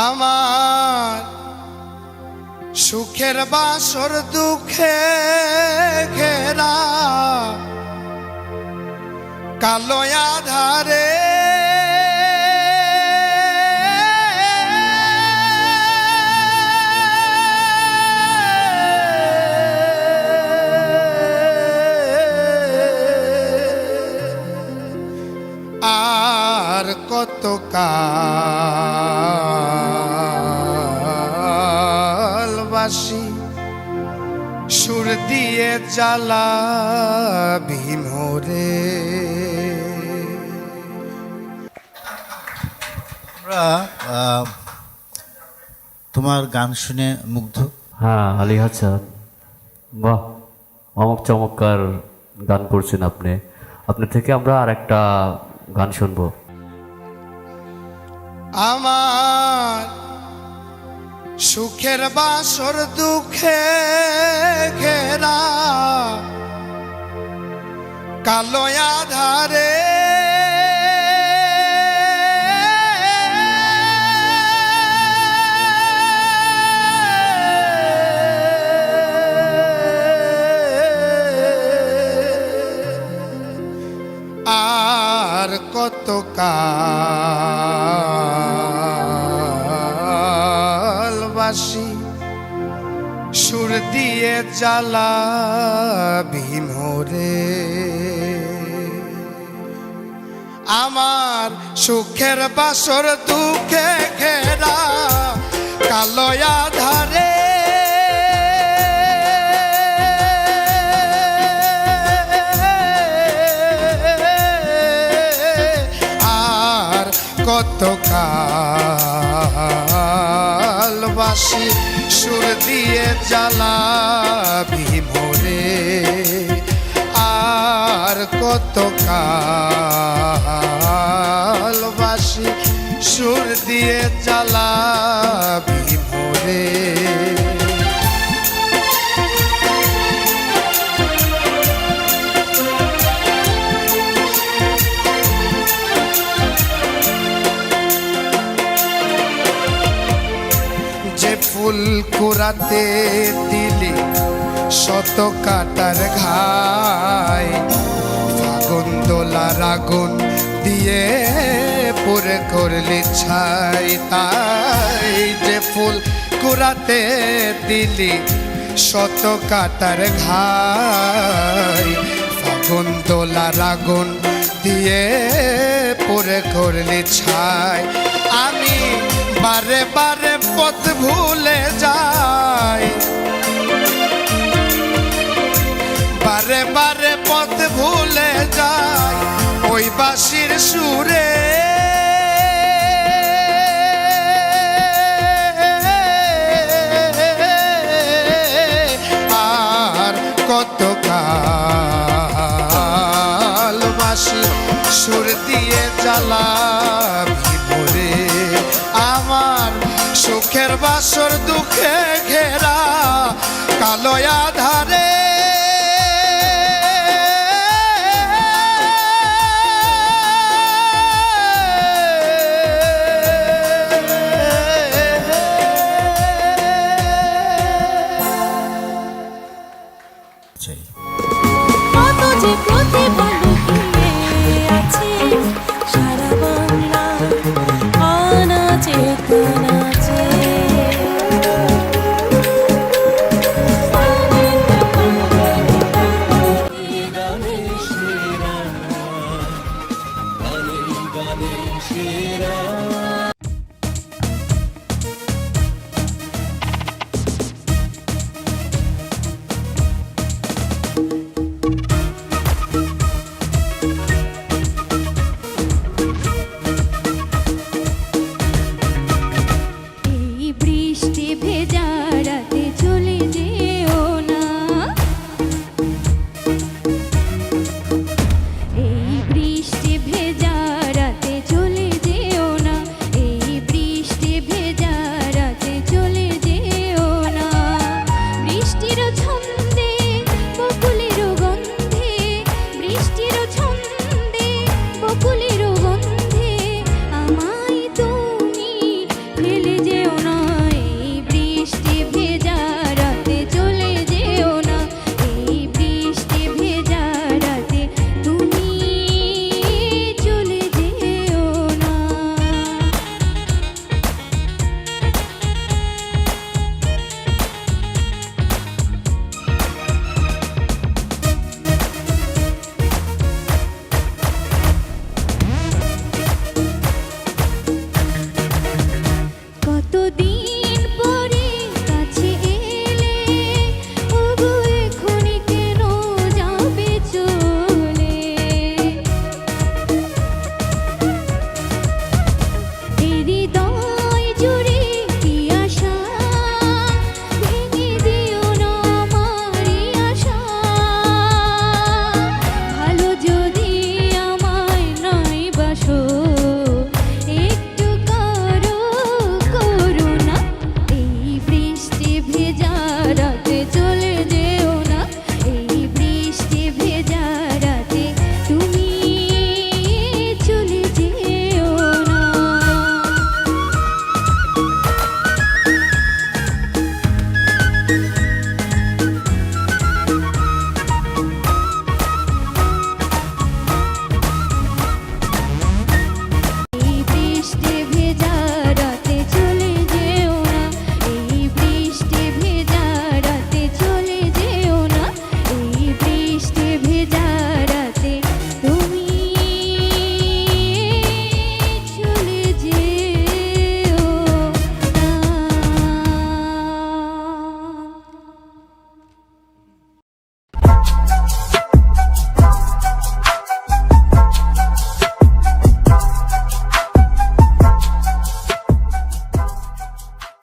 আমার সুখের বাসর দুঃখে ঘেরা কালো আধারে আর কত কালবাসী সুর দিয়ে জ্বালাবি মোরে। আমরা তোমার গান শুনে মুগ্ধ। হ্যাঁ, আলী হাসান, বাহ, অমক চমৎকার গান করছেন আপনি। আপনার থেকে আমরা আর একটা গান শুনবো। আমার সুখের বাসর দুঃখে ঘেরা কালো আধারে আর কত কালবাসী সুর দিয়ে জ্বালাবি মোরে। আমার সুখের বাসর দুঃখে ঘেরা কালো আধারে কত কালবাসী সুর দিয়ে জ্বালাবি মোরে। আর কত কালবাসী সুর দিয়ে জ্বালাবি মোরে। ফুল কুড়াতে দিলি শত কাটার ঘাই ফাগুন দোলার আগুন দিয়ে পুরে করলি ছাই। তাই যে ফুল কুড়াতে দিলি শত কাটার ঘাই ফাগুন দোলার আগুন দিয়ে পুরে করলি ছাই। আমি বারে বারে পথ ভুলে যাই, বারে বারে পথ ভুলে যাই ওই বাঁশির সুরে। আর কত কালবাসী সুর দিয়ে জ্বালাবি মোরে। আমার সুখের বাসর দুঃখে